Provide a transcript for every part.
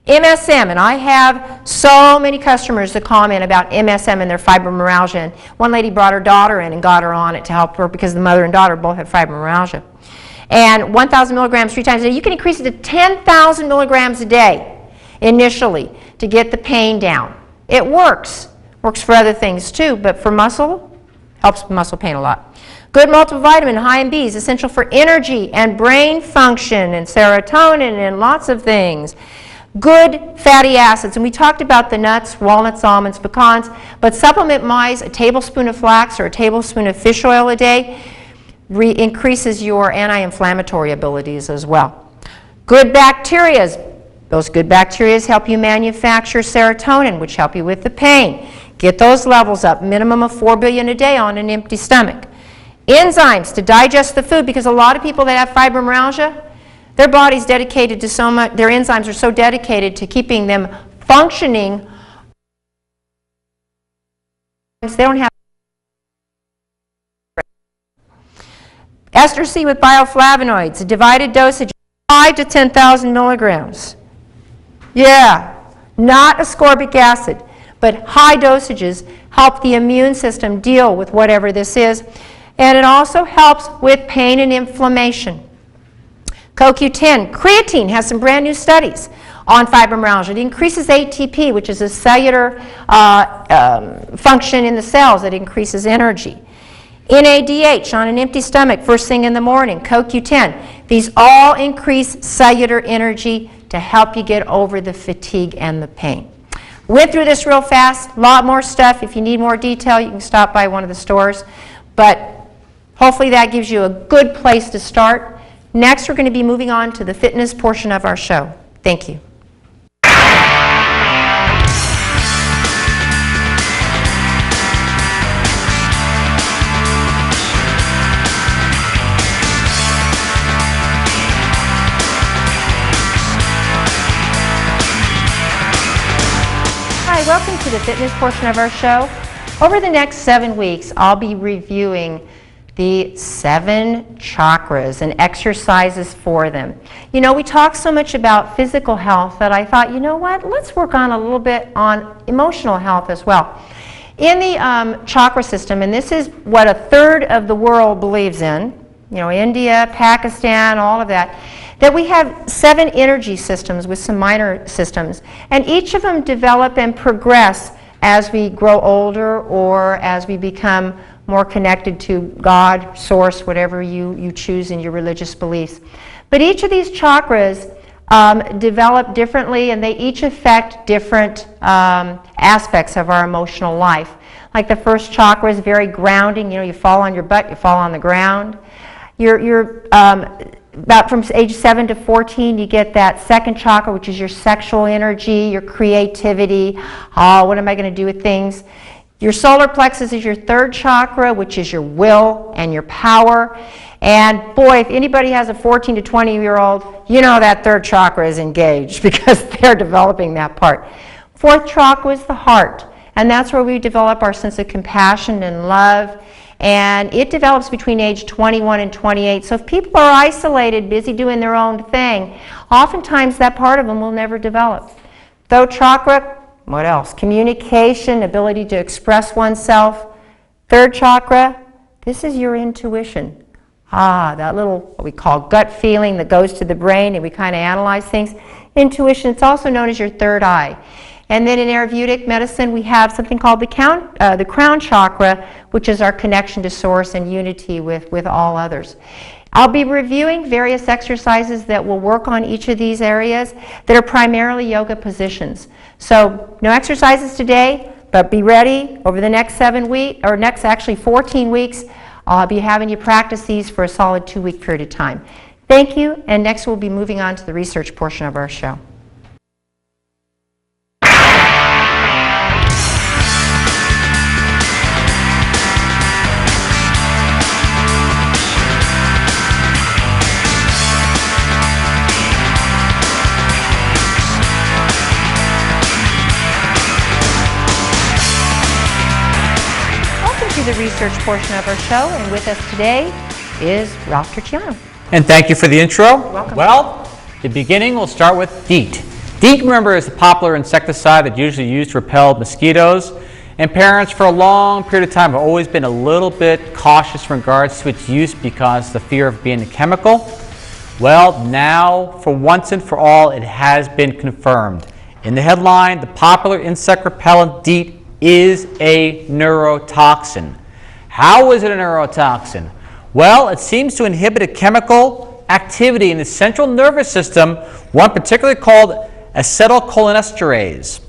MSM, and I have so many customers that comment about MSM and their fibromyalgia. And one lady brought her daughter in and got her on it to help her because the mother and daughter both have fibromyalgia. And 1,000 milligrams 3 times a day. You can increase it to 10,000 milligrams a day initially to get the pain down. It works. Works for other things too, but for muscle, helps muscle pain a lot. Good multivitamin, high in Bs, essential for energy and brain function and serotonin and lots of things. Good fatty acids, and we talked about the nuts, walnuts, almonds, pecans, but supplement-wise, a tablespoon of flax or a tablespoon of fish oil a day increases your anti-inflammatory abilities as well. Good bacteria, those good bacteria help you manufacture serotonin, which help you with the pain. Get those levels up, minimum of 4 billion a day on an empty stomach. Enzymes to digest the food, because a lot of people that have fibromyalgia, their body's dedicated to so much, their enzymes are so dedicated to keeping them functioning. They don't have ester C with bioflavonoids, a divided dosage of 5 to 10,000 milligrams. Yeah, not ascorbic acid, but high dosages help the immune system deal with whatever this is. And it also helps with pain and inflammation. CoQ10, creatine has some brand new studies on fibromyalgia. It increases ATP, which is a cellular function in the cells that increases energy. NADH on an empty stomach first thing in the morning, CoQ10. These all increase cellular energy to help you get over the fatigue and the pain. Went through this real fast, a lot more stuff. If you need more detail, you can stop by one of the stores. But hopefully that gives you a good place to start. Next, we're going to be moving on to the fitness portion of our show. Thank you. Hi, welcome to the fitness portion of our show. Over the next 7 weeks, I'll be reviewing the 7 chakras and exercises for them. You know, we talk so much about physical health that I thought, you know what, let's work on a little bit on emotional health as well. In the chakra system, and this is what 1/3 of the world believes in, you know, India, Pakistan, all of that, that we have 7 energy systems with some minor systems, and each of them develop and progress as we grow older or as we become more connected to God, source, whatever you choose in your religious beliefs. But each of these chakras develop differently, and they each affect different aspects of our emotional life. Like the first chakra is very grounding. You know, you fall on your butt, you fall on the ground. You're about from age 7 to 14, you get that second chakra, which is your sexual energy, your creativity. Oh, what am I going to do with things? Your solar plexus is your 3rd chakra, which is your will and your power. And boy, if anybody has a 14 to 20-year-old, you know that 3rd chakra is engaged because they're developing that part. 4th chakra is the heart, and that's where we develop our sense of compassion and love. And it develops between age 21 and 28. So if people are isolated, busy doing their own thing, oftentimes that part of them will never develop. Throat chakra, what else? Communication, ability to express oneself. 3rd chakra, this is your intuition. That little, what we call gut feeling that goes to the brain and we kind of analyze things. Intuition, it's also known as your 3rd eye. And then in Ayurvedic medicine, we have something called the crown chakra, which is our connection to source and unity with all others. I'll be reviewing various exercises that will work on each of these areas that are primarily yoga positions. So no exercises today, but be ready over the next 7 weeks, or next actually 14 weeks, I'll be having you practice these for a solid 2-week period of time. Thank you, and next we'll be moving on to the research portion of our show. The research portion of our show, and with us today is Ralph Turchiano. And thank you for the intro. Welcome. Well, the beginning, we'll start with DEET. DEET, remember, is a popular insecticide that's usually used to repel mosquitoes. And parents, for a long period of time, have always been a little bit cautious in regards to its use because of the fear of being a chemical. Well, now, for once and for all, it has been confirmed. In the headline, the popular insect repellent DEET is a neurotoxin. How is it a neurotoxin? Well, it seems to inhibit a chemical activity in the central nervous system, one particularly called acetylcholinesterase.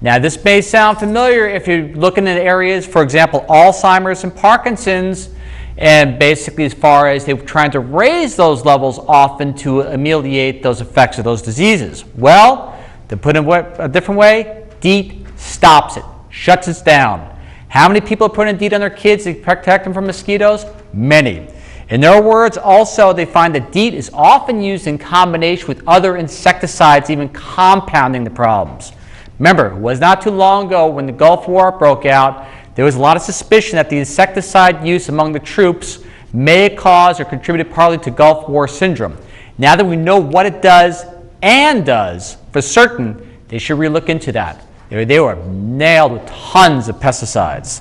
Now, this may sound familiar if you're looking at areas, for example, Alzheimer's and Parkinson's, and basically as far as they're trying to raise those levels often to ameliorate those effects of those diseases. Well, to put it a different way, DEET stops it, shuts it down. How many people are putting DEET on their kids to protect them from mosquitoes? Many. In their words, also, they find that DEET is often used in combination with other insecticides, even compounding the problems. Remember, it was not too long ago when the Gulf War broke out, there was a lot of suspicion that the insecticide use among the troops may have caused or contributed partly to Gulf War syndrome. Now that we know what it does and does for certain, they should really look into that. They were nailed with tons of pesticides.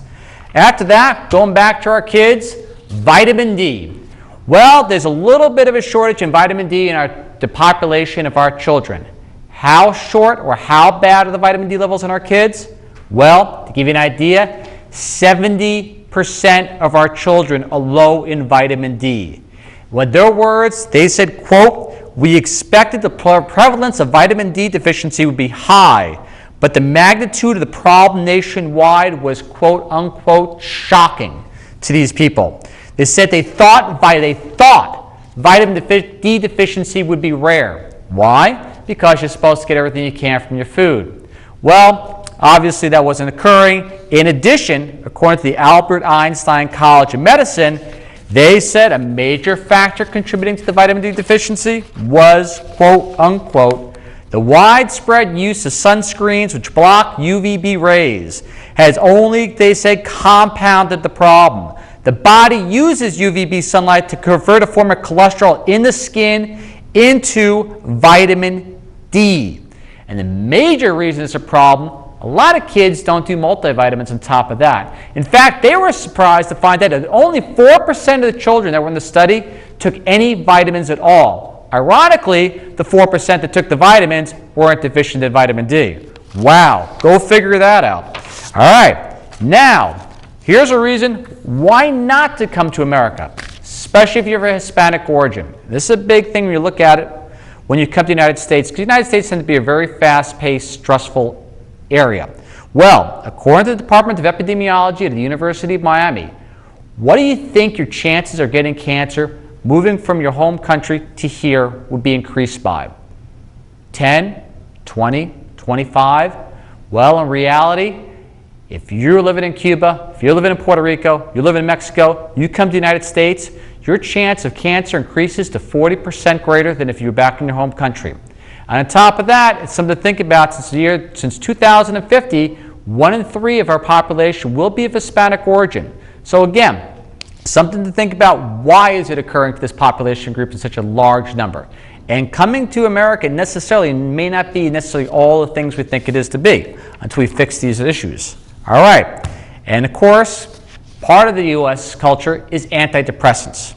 After that, going back to our kids, vitamin D. Well, there's a little bit of a shortage in vitamin D in the population of our children. How short or how bad are the vitamin D levels in our kids? Well, to give you an idea, 70% of our children are low in vitamin D. In their words, they said, quote, "We expected the prevalence of vitamin D deficiency would be high, but the magnitude of the problem nationwide was, quote unquote, shocking to these people." They said they thought vitamin D deficiency would be rare. Why? Because you're supposed to get everything you can from your food. Well, obviously that wasn't occurring. In addition, according to the Albert Einstein College of Medicine, they said a major factor contributing to the vitamin D deficiency was, quote unquote, the widespread use of sunscreens which block UVB rays has only, they say, compounded the problem. The body uses UVB sunlight to convert a form of cholesterol in the skin into vitamin D. And the major reason it's a problem, a lot of kids don't do multivitamins on top of that. In fact, they were surprised to find out that only 4% of the children that were in the study took any vitamins at all. Ironically, the 4% that took the vitamins weren't deficient in vitamin D. Wow, go figure that out. All right, now, here's a reason why not to come to America, especially if you're of Hispanic origin. This is a big thing when you look at it when you come to the United States, because the United States tends to be a very fast-paced, stressful area. Well, according to the Department of Epidemiology at the University of Miami, what do you think your chances of getting cancer moving from your home country to here would be increased by? 10, 20, 25? Well, in reality, if you're living in Cuba, if you're living in Puerto Rico, you live in Mexico, you come to the United States, your chance of cancer increases to 40% greater than if you were back in your home country. And on top of that, it's something to think about. Since 2050, 1 in 3 of our population will be of Hispanic origin. So again, something to think about. Why is it occurring to this population group in such a large number? And coming to America necessarily may not be necessarily all the things we think it is to be until we fix these issues. All right. And of course, part of the U.S. culture is antidepressants.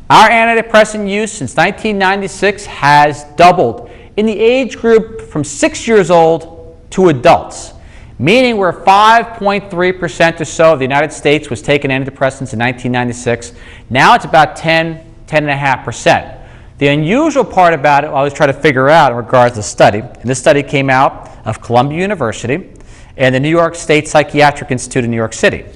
Our antidepressant use since 1996 has doubled in the age group from 6 years old to adults, meaning where 5.3% or so of the United States was taking antidepressants in 1996. Now it's about 10.5%. The unusual part about it, I was trying to figure out in regards to the study, and this study came out of Columbia University and the New York State Psychiatric Institute in New York City.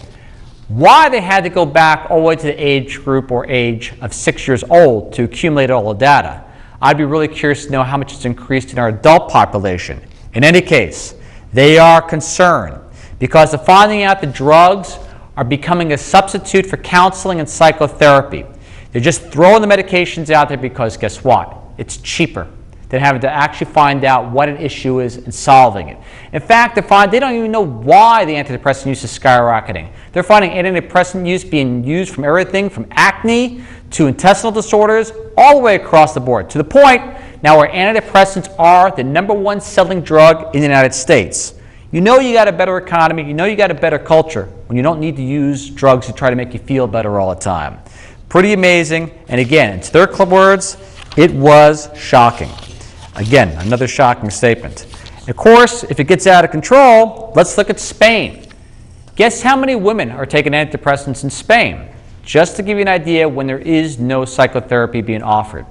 Why they had to go back all the way to the age group or age of 6 years old to accumulate all the data, I'd be really curious to know how much it's increased in our adult population. In any case, they are concerned because they're finding out the drugs are becoming a substitute for counseling and psychotherapy. They're just throwing the medications out there because guess what? It's cheaper than having to actually find out what an issue is and solving it. In fact, they don't even know why the antidepressant use is skyrocketing. They're finding antidepressant use being used from everything from acne to intestinal disorders all the way across the board, to the point Now, our antidepressants are the #1 selling drug in the United States. You know you got a better economy, you know you got a better culture when you don't need to use drugs to try to make you feel better all the time. Pretty amazing, and again, it's their words, it was shocking. Again, another shocking statement. Of course, if it gets out of control, let's look at Spain. Guess how many women are taking antidepressants in Spain? Just to give you an idea when there is no psychotherapy being offered.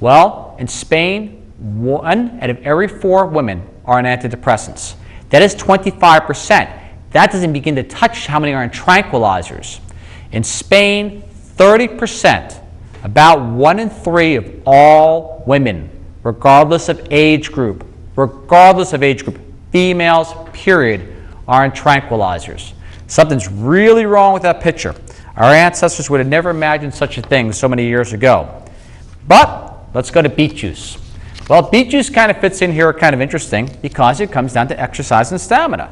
Well, in Spain, 1 out of every 4 women are on antidepressants. That is 25%. That doesn't begin to touch how many are on tranquilizers. In Spain, 30%, about 1 in 3 of all women, regardless of age group, females, period, are on tranquilizers. Something's really wrong with that picture. Our ancestors would have never imagined such a thing so many years ago. But let's go to beet juice. Well, beet juice kind of fits in here, kind of interesting, because it comes down to exercise and stamina.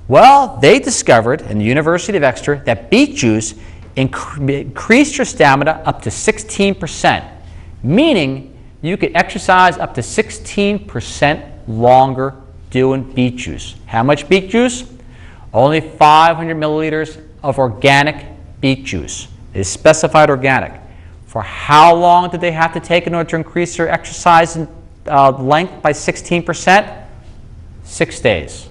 Well, they discovered in the University of Exeter that beet juice increased your stamina up to 16%, meaning you could exercise up to 16% longer doing beet juice. How much beet juice? Only 500 milliliters of organic beet juice. It is specified organic. For how long did they have to take in order to increase their exercise length by 16%? 6 days.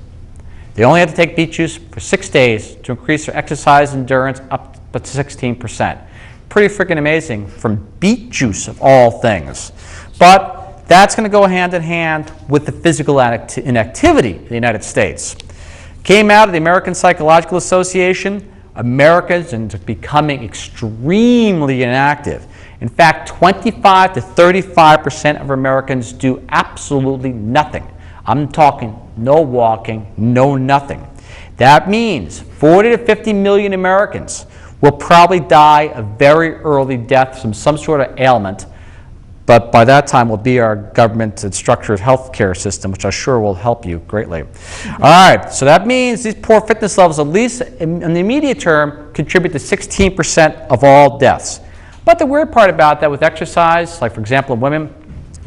They only had to take beet juice for 6 days to increase their exercise endurance up to 16%. Pretty freaking amazing from beet juice of all things. But that's going to go hand in hand with the physical inactivity in the United States. Came out of the American Psychological Association, Americans are becoming extremely inactive. In fact, 25 to 35% of Americans do absolutely nothing. I'm talking no walking, no nothing. That means 40 to 50 million Americans will probably die a very early death from some sort of ailment, but by that time will be our government and structured health care system, which I'm sure will help you greatly. All right, so that means these poor fitness levels, at least in the immediate term, contribute to 16% of all deaths. But the weird part about that with exercise, like for example in women,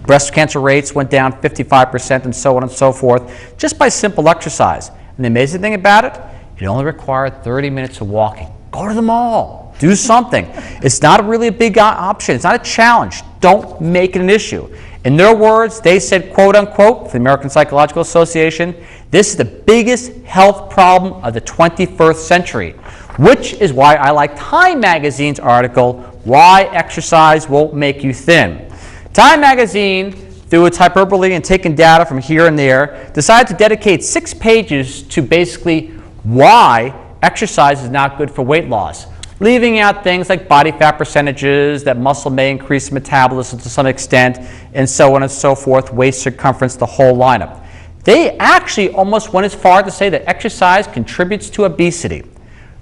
breast cancer rates went down 55% and so on and so forth, just by simple exercise. And the amazing thing about it, it only required 30 minutes of walking. Go to the mall, do something. It's not really a big option, it's not a challenge. Don't make it an issue. In their words, they said, quote unquote, the American Psychological Association, this is the biggest health problem of the 21st century, which is why I like Time Magazine's article, Why Exercise Won't Make You Thin. Time Magazine, through its hyperbole and taking data from here and there, decided to dedicate 6 pages to basically why exercise is not good for weight loss, leaving out things like body fat percentages, that muscle may increase metabolism to some extent, and so on and so forth, waist circumference, the whole lineup. They actually almost went as far to say that exercise contributes to obesity.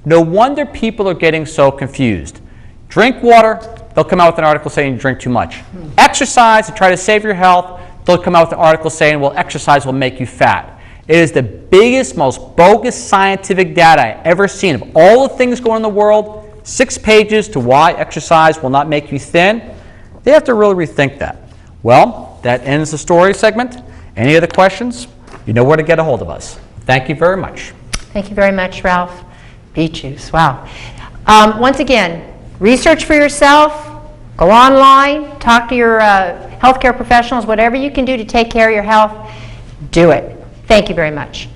No wonder people are getting so confused. Drink water, they'll come out with an article saying you drink too much. Exercise to try to save your health, they'll come out with an article saying, well, exercise will make you fat. It is the biggest, most bogus scientific data I've ever seen. Of all the things going on in the world, 6 pages to why exercise will not make you thin. They have to really rethink that. Well, that ends the story segment. Any other questions? You know where to get a hold of us. Thank you very much. Thank you very much, Ralph. Beet juice, wow. Once again, research for yourself, go online, talk to your healthcare professionals, whatever you can do to take care of your health, do it. Thank you very much.